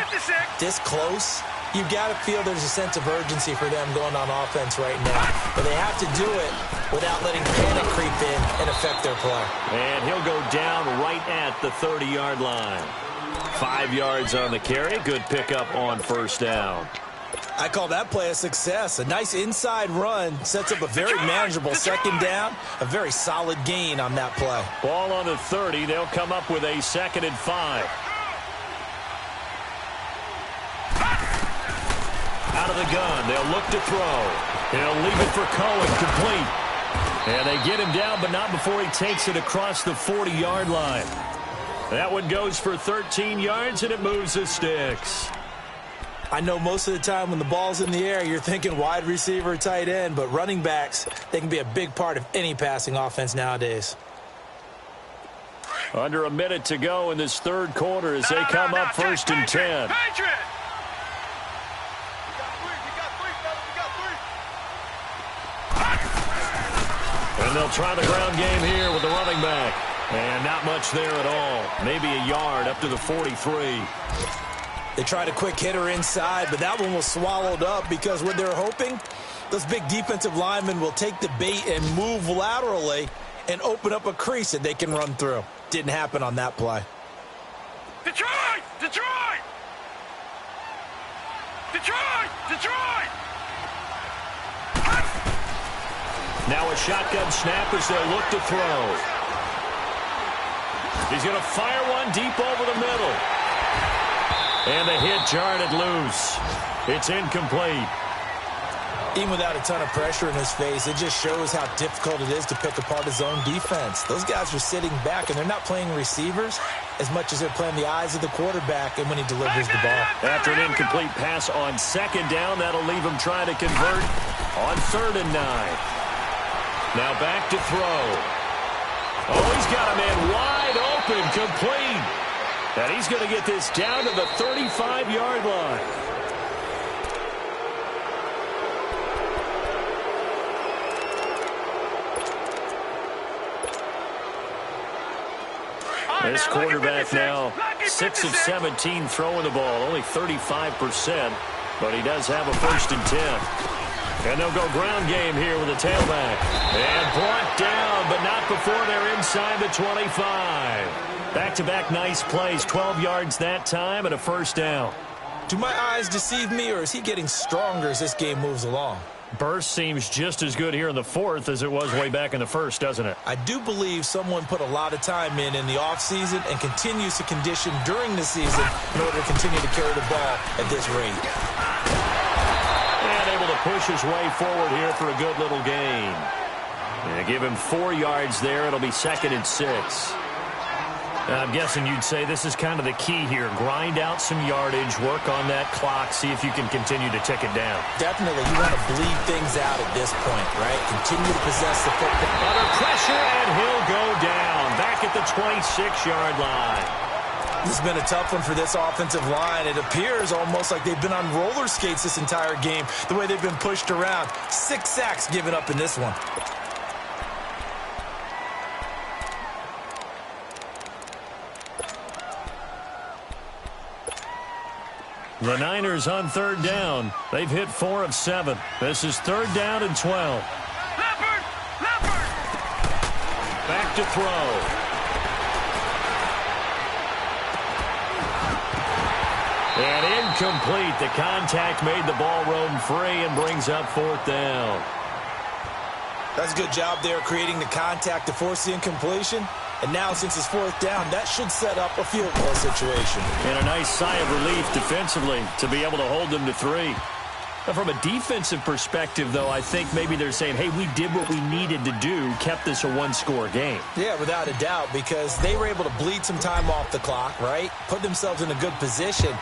this close, you've got to feel there's a sense of urgency for them going on offense right now. But they have to do it without letting panic creep in and affect their play. And he'll go down right at the 30-yard line. 5 yards on the carry. Good pickup on first down. I call that play a success. A nice inside run sets up a very manageable second down. A very solid gain on that play. Ball on the 30. They'll come up with a 2nd and 5. Out of the gun. They'll look to throw. He'll leave it for Cohen. Complete. And they get him down, but not before he takes it across the 40-yard line. That one goes for 13 yards, and it moves the sticks. I know most of the time when the ball's in the air, you're thinking wide receiver, tight end, but running backs, they can be a big part of any passing offense nowadays. Under a minute to go in this third quarter as they come up 1st and 10. And they'll try the ground game here with the running back. And not much there at all. Maybe a yard up to the 43. They tried a quick hitter inside, but that one was swallowed up because what they're hoping, those big defensive linemen will take the bait and move laterally and open up a crease that they can run through. Didn't happen on that play. Detroit! Detroit! Detroit! Detroit! Now a shotgun snap as they'll look to throw. He's going to fire one deep over the middle. And the hit jarred it loose. It's incomplete. Even without a ton of pressure in his face, it just shows how difficult it is to pick apart his own defense. Those guys are sitting back, and they're not playing receivers as much as they're playing the eyes of the quarterback and when he delivers the ball. After an incomplete pass on second down, that'll leave him trying to convert on 3rd and 9. Now back to throw. Oh, he's got a man wide open, complete. And he's going to get this down to the 35-yard line. This quarterback now 6 of 17 throwing the ball, only 35%, but he does have a 1st and 10. And they'll go ground game here with a tailback. And brought down, but not before they're inside the 25. Back-to-back nice plays, 12 yards that time and a 1st down. Do my eyes deceive me, or is he getting stronger as this game moves along? Burst seems just as good here in the 4th as it was way back in the 1st, doesn't it? I do believe someone put a lot of time in the offseason and continues to condition during the season in order to continue to carry the ball at this rate. And able to push his way forward here for a good little gain. And give him 4 yards there. It'll be 2nd and 6. I'm guessing you'd say this is kind of the key here. Grind out some yardage, work on that clock, see if you can continue to tick it down. Definitely. You want to bleed things out at this point, right? Continue to possess the football. Under pressure, and he'll go down. Back at the 26-yard line. This has been a tough one for this offensive line. It appears almost like they've been on roller skates this entire game, the way they've been pushed around. 6 sacks given up in this one. The Niners on 3rd down. They've hit 4 of 7. This is 3rd down and 12. Leopard! Leopard! Back to throw. And incomplete. The contact made the ball roam free and brings up 4th down. That's a good job there creating the contact to force the incompletion. And now, since it's 4th down, that should set up a field goal situation. And a nice sigh of relief defensively to be able to hold them to 3. Now, from a defensive perspective, though, I think maybe they're saying, hey, we did what we needed to do, kept this a one-score game. Yeah, without a doubt, because they were able to bleed some time off the clock, right? Put themselves in a good position,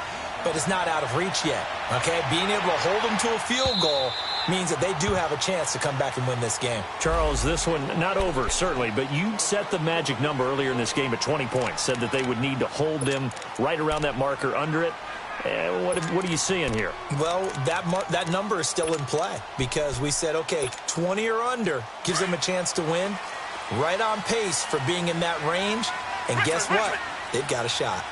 but it's not out of reach yet, okay? Being able to hold them to a field goal means that they do have a chance to come back and win this game. Charles, this one not over, certainly, but you set the magic number earlier in this game at 20 points, said that they would need to hold them right around that marker under it. What are you seeing here? Well, that number is still in play because we said, okay, 20 or under gives them a chance to win. Right on pace for being in that range. And guess what? They've got a shot.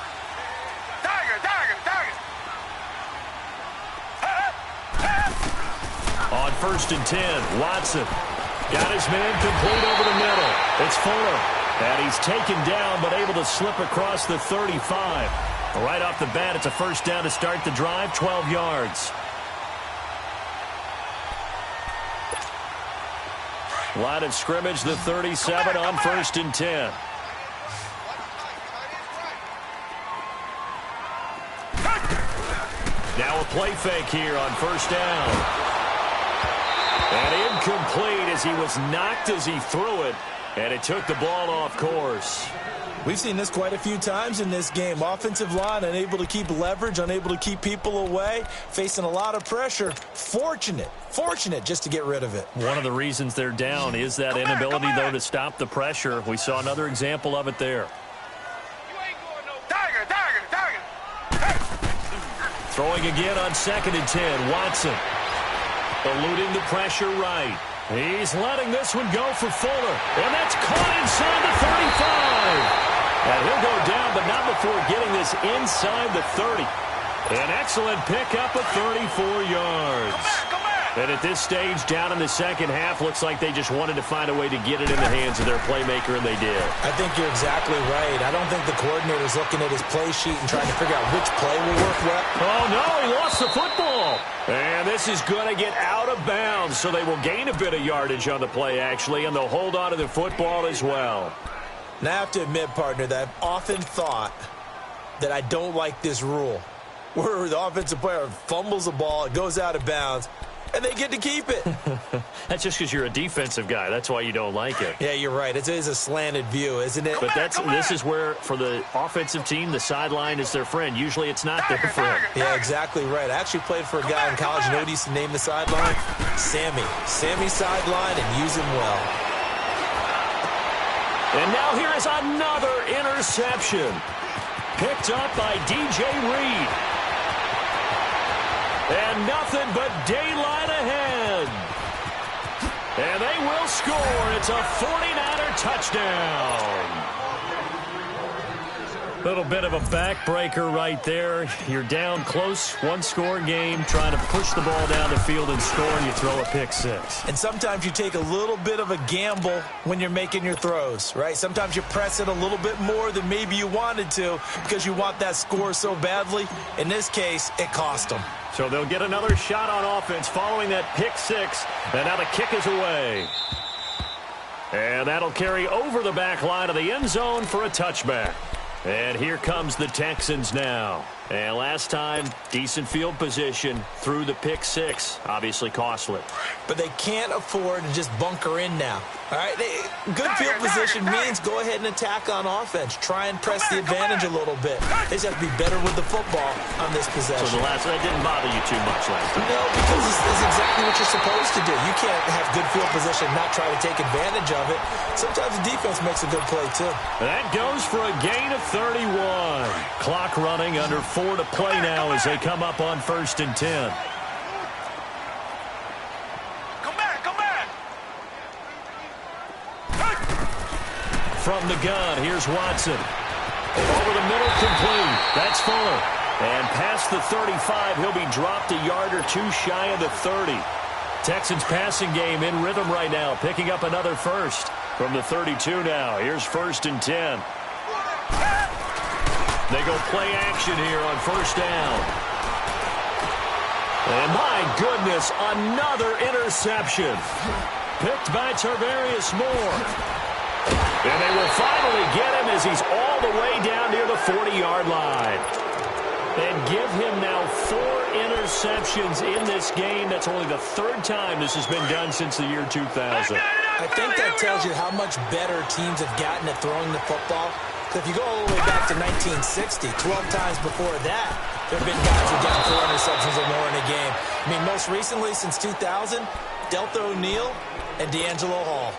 On 1st and 10, Watson got his man complete over the middle. It's Fuller. And he's taken down but able to slip across the 35. Right off the bat, it's a 1st down to start the drive, 12 yards. Line of scrimmage, the 37 on 1st and 10. Now a play fake here on 1st down. And incomplete as he was knocked as he threw it, and it took the ball off course. We've seen this quite a few times in this game. Offensive line unable to keep leverage, unable to keep people away, facing a lot of pressure. Fortunate just to get rid of it. One of the reasons they're down is that inability, though, to stop the pressure. We saw another example of it there. Throwing again on 2nd and 10, Watson. Eluding the pressure right. He's letting this one go for Fuller. And that's caught inside the 35. And he'll go down, but not before getting this inside the 30. An excellent pickup of 34 yards. Come back. And at this stage, down in the second half, looks like they just wanted to find a way to get it in the hands of their playmaker, and they did. I think you're exactly right. I don't think the coordinator's looking at his play sheet and trying to figure out which play will work well. Oh, no, he lost the football. And this is going to get out of bounds, so they will gain a bit of yardage on the play, actually, and they'll hold on to the football as well. Now, I have to admit, partner, that I've often thought that I don't like this rule, where the offensive player fumbles the ball, it goes out of bounds, and they get to keep it. That's just because you're a defensive guy. That's why you don't like it. Yeah, you're right. It is a slanted view, isn't it? But this is where, for the offensive team, the sideline is their friend. Usually it's not their friend. Yeah, exactly right. I actually played for a guy in college. You know what he used to name the sideline? Sammy. Sammy sideline, and use him well. And now here is another interception. Picked up by DJ Reed. And nothing but daylight ahead. And they will score. It's a 49er touchdown. Little bit of a backbreaker right there. You're down close, one-score game, trying to push the ball down the field and score, and you throw a pick six. And sometimes you take a little bit of a gamble when you're making your throws, right? Sometimes you press it a little bit more than maybe you wanted to because you want that score so badly. In this case, it cost them. So they'll get another shot on offense following that pick six, and now the kick is away. And that'll carry over the back line of the end zone for a touchback. And here comes the Texans now. And last time, decent field position through the pick six. Obviously costly. But they can't afford to just bunker in now. All right, good field position means go ahead and attack on offense. Try and press the advantage a little bit. They just have to be better with the football on this possession. So that didn't bother you too much last time? No, because it's exactly what you're supposed to do. You can't have good field position and not try to take advantage of it. Sometimes the defense makes a good play, too. That goes for a gain of 31. Clock running, under 4 to play now as they come up on 1st and 10. From the gun, here's Watson. Over the middle, complete. That's Fuller. And past the 35, he'll be dropped a yard or two shy of the 30. Texans passing game in rhythm right now, picking up another first. From the 32 now, here's 1st and 10. They go play action here on 1st down. And my goodness, another interception. Picked by Tarvarius Moore. And they will finally get him as he's all the way down near the 40-yard line. And give him now 4 interceptions in this game. That's only the 3rd time this has been done since the year 2000. I think that tells you how much better teams have gotten at throwing the football. Because if you go all the way back to 1960, 12 times before that, there have been guys who've gotten 4 interceptions or more in a game. I mean, most recently, since 2000, Delta O'Neal and D'Angelo Hall.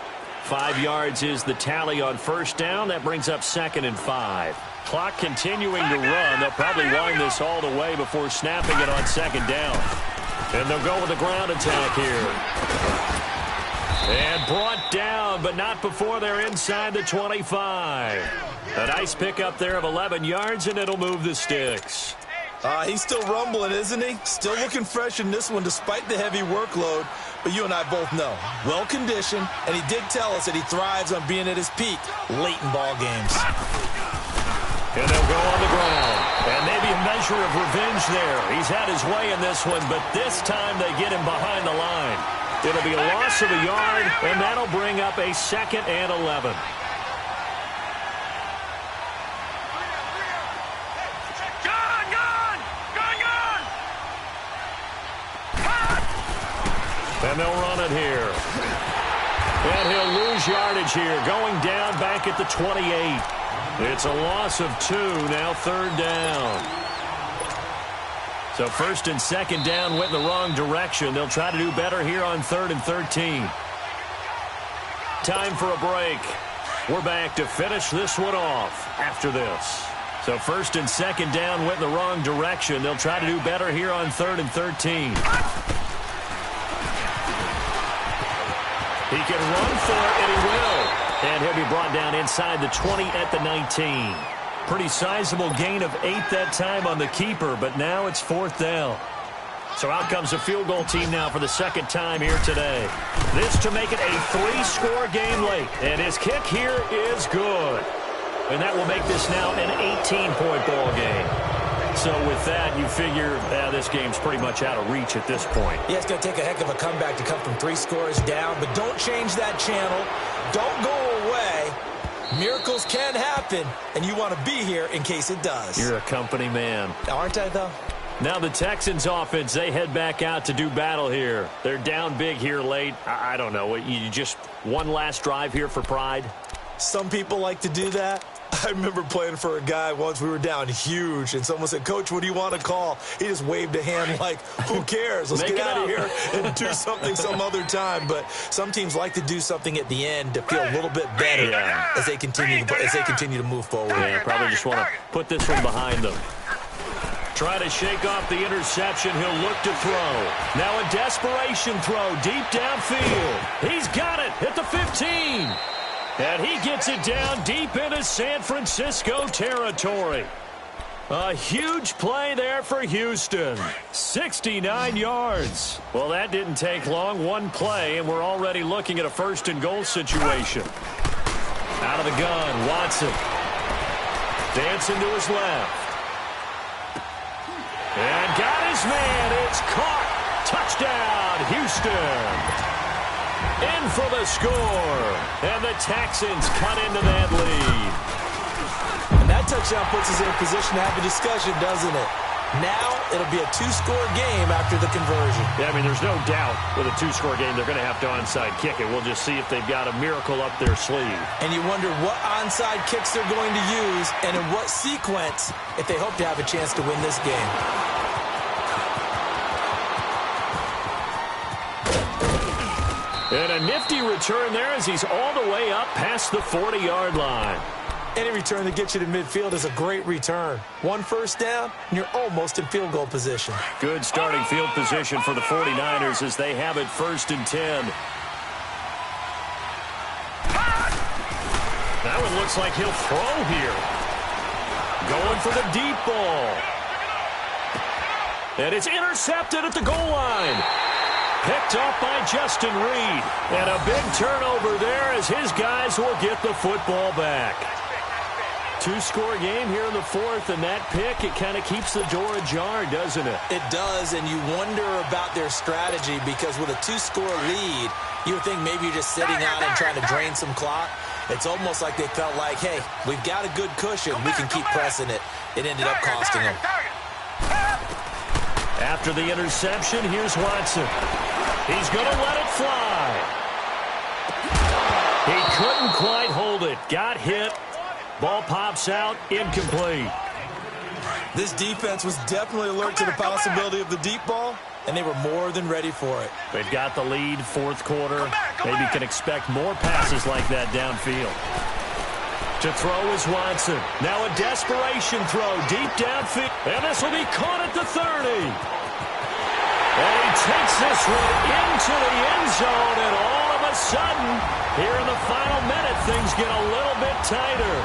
5 yards is the tally on 1st down. That brings up 2nd and 5. Clock continuing to run. They'll probably wind this all the way before snapping it on 2nd down. And they'll go with a ground attack here. And brought down, but not before they're inside the 25. A nice pickup there of 11 yards, and it'll move the sticks. He's still rumbling, isn't he? Still looking fresh in this one despite the heavy workload. But you and I both know, well-conditioned, and he did tell us that he thrives on being at his peak late in ball games. And they'll go on the ground. And maybe a measure of revenge there. He's had his way in this one, but this time they get him behind the line. It'll be a loss of a yard, and that'll bring up a 2nd and 11. And they'll run it here. And he'll lose yardage here, going down back at the 28. It's a loss of 2, now 3rd down. So 1st and 2nd down went in the wrong direction. They'll try to do better here on 3rd and 13. Time for a break. We're back to finish this one off after this. So 1st and 2nd down went in the wrong direction. They'll try to do better here on 3rd and 13. He can run for it, and he will. And he'll be brought down inside the 20 at the 19. Pretty sizable gain of 8 that time on the keeper, but now it's 4th down. So out comes a field goal team now for the 2nd time here today. This to make it a 3-score game late. And his kick here is good. And that will make this now an 18-point ball game. So with that, you figure this game's pretty much out of reach at this point. Yeah, it's going to take a heck of a comeback to come from 3 scores down, but don't change that channel. Don't go away. Miracles can happen, and you want to be here in case it does. You're a company man. Aren't I, though? Now the Texans offense, they head back out to do battle here. They're down big here late. I don't know. You just one last drive here for pride? Some people like to do that. I remember playing for a guy once. We were down huge, and someone said, "Coach, what do you want to call?" He just waved a hand like, who cares? Let's get out of here and do something some other time. But some teams like to do something at the end to feel a little bit better as they continue to move forward. Yeah, probably just want to put this one behind them. Try to shake off the interception. He'll look to throw. Now a desperation throw deep downfield. He's got it at the 15. And he gets it down deep into San Francisco territory. A huge play there for Houston. 69 yards. Well, that didn't take long. One play, and we're already looking at a first-and-goal situation. Out of the gun, Watson. Dancing to his left. And got his man. It's caught. Touchdown, Houston. In for the score. And the Texans cut into that lead. And that touchdown puts us in a position to have a discussion, doesn't it? Now it'll be a two-score game after the conversion. Yeah, I mean, there's no doubt with a two-score game they're going to have to onside kick it. We'll just see if they've got a miracle up their sleeve. And you wonder what onside kicks they're going to use and in what sequence if they hope to have a chance to win this game. And a nifty return there as he's all the way up past the 40-yard line. Any return that gets you to midfield is a great return. One first down, and you're almost in field goal position. Good starting field position for the 49ers as they have it 1st and 10. That one looks like he'll throw here. Going for the deep ball. And it's intercepted at the goal line. Picked off by Justin Reed. And a big turnover there as his guys will get the football back. Two-score game here in the 4th, and that pick, it kind of keeps the door ajar, doesn't it? It does, and you wonder about their strategy because with a two-score lead, you would think maybe you're just sitting on and trying to drain some clock. It's almost like they felt like, hey, we've got a good cushion. We can keep pressing it. It ended up costing them. After the interception, here's Watson. He's going to let it fly. He couldn't quite hold it. Got hit. Ball pops out. Incomplete. This defense was definitely alert to the possibility of the deep ball, and they were more than ready for it. They've got the lead, 4th quarter. Maybe can expect more passes like that downfield. To throw is Watson. Now a desperation throw deep downfield. And this will be caught at the 30. And he takes this one into the end zone, and all of a sudden, here in the final minute, things get a little bit tighter.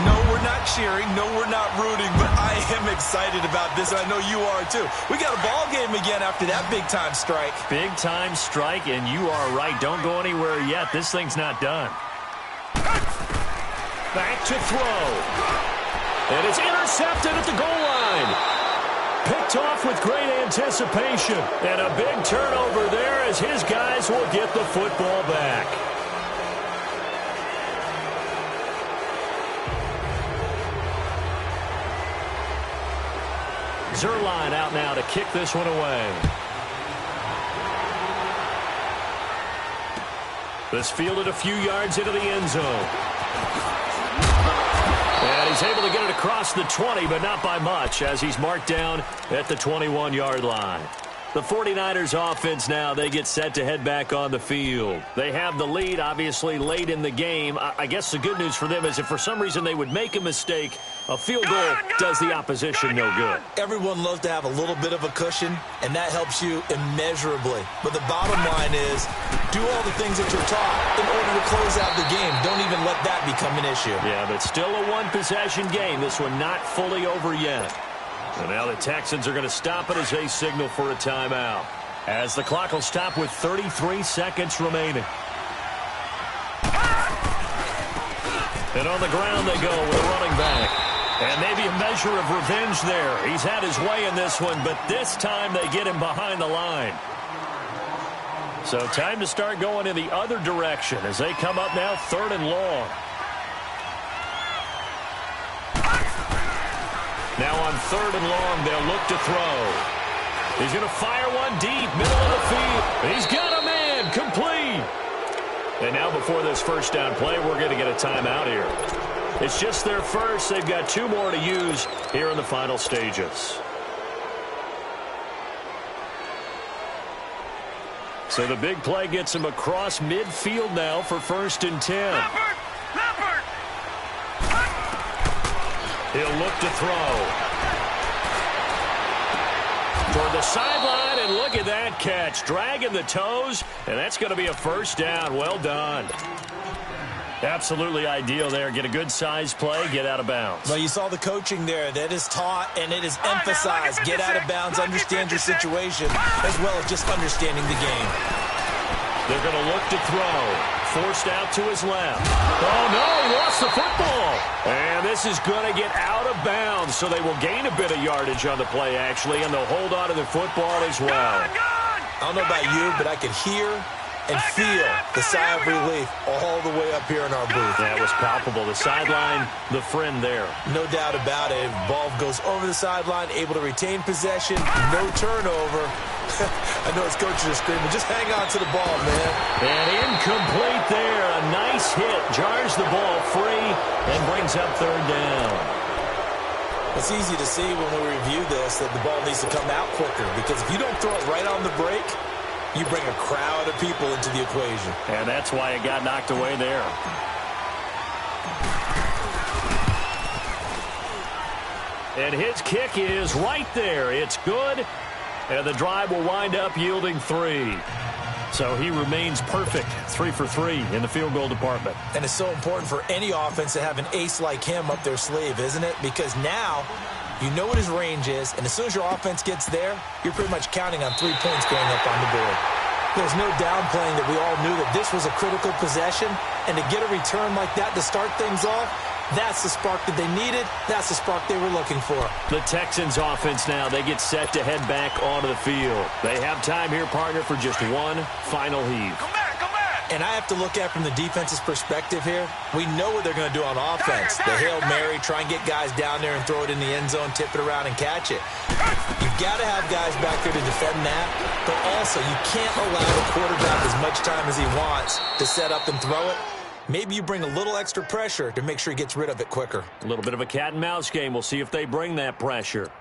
No, we're not cheering. No, we're not rooting, but I am excited about this, and I know you are too. We got a ball game again after that big-time strike. Big-time strike, and you are right. Don't go anywhere yet. This thing's not done. Back to throw. And it's intercepted at the goal line. Picked off with great anticipation. And a big turnover there as his guys will get the football back. Zerline out now to kick this one away. This fielded a few yards into the end zone. And he's able to get it across the 20, but not by much, as he's marked down at the 21-yard line. The 49ers offense now, they get set to head back on the field. They have the lead, obviously, late in the game. I guess the good news for them is if for some reason they would make a mistake, a field goal does the opposition no good. Everyone loves to have a little bit of a cushion, and that helps you immeasurably. But the bottom line is, do all the things that you're taught in order to close out the game. Don't even let that become an issue. Yeah, but still a one-possession game. This one not fully over yet. And now the Texans are going to stop it as they signal for a timeout. As the clock will stop with 33 seconds remaining. And on the ground they go with a running back. And maybe a measure of revenge there. He's had his way in this one, but this time they get him behind the line. So time to start going in the other direction as they come up now 3rd and long. Now on 3rd and long, they'll look to throw. He's going to fire one deep, middle of the field. He's got a man, complete. And now before this first down play, we're going to get a timeout here. It's just their first. They've got 2 more to use here in the final stages. So the big play gets him across midfield now for 1st and 10. Leopard! He'll look to throw. Toward the sideline, and look at that catch. Dragging the toes, and that's going to be a first down. Well done. Absolutely ideal there. Get a good size play, get out of bounds. Well, you saw the coaching there. That is taught and it is emphasized. Get out of bounds, understand your situation, as well as just understanding the game. They're going to look to throw. Forced out to his left. Oh, no, he lost the football. And this is going to get out of bounds, so they will gain a bit of yardage on the play, actually, and they'll hold on to the football as well. I don't know about you, but I could hear and feel the sigh of relief all the way up here in our booth. That was palpable. The sideline, the friend there. No doubt about it. Ball goes over the sideline, able to retain possession, no turnover. I know his coaches are screaming, just hang on to the ball, man. And incomplete there. A nice hit. Jars the ball free and brings up 3rd down. It's easy to see when we review this that the ball needs to come out quicker, because if you don't throw it right on the break, you bring a crowd of people into the equation. And that's why it got knocked away there. And his kick is right there. It's good. And the drive will wind up yielding 3. So he remains perfect. 3 for 3 in the field goal department. And it's so important for any offense to have an ace like him up their sleeve, isn't it? Because now you know what his range is, and as soon as your offense gets there, you're pretty much counting on 3 points going up on the board. There's no downplaying that we all knew that this was a critical possession, and to get a return like that to start things off, that's the spark that they needed. That's the spark they were looking for. The Texans offense now, they get set to head back onto the field. They have time here, partner, for just one final heave. Come back, come back! And I have to look at from the defense's perspective here. We know what they're going to do on offense. The Hail Mary, try and get guys down there and throw it in the end zone, tip it around and catch it. You've got to have guys back there to defend that, but also you can't allow the quarterback as much time as he wants to set up and throw it. Maybe you bring a little extra pressure to make sure he gets rid of it quicker. A little bit of a cat and mouse game. We'll see if they bring that pressure.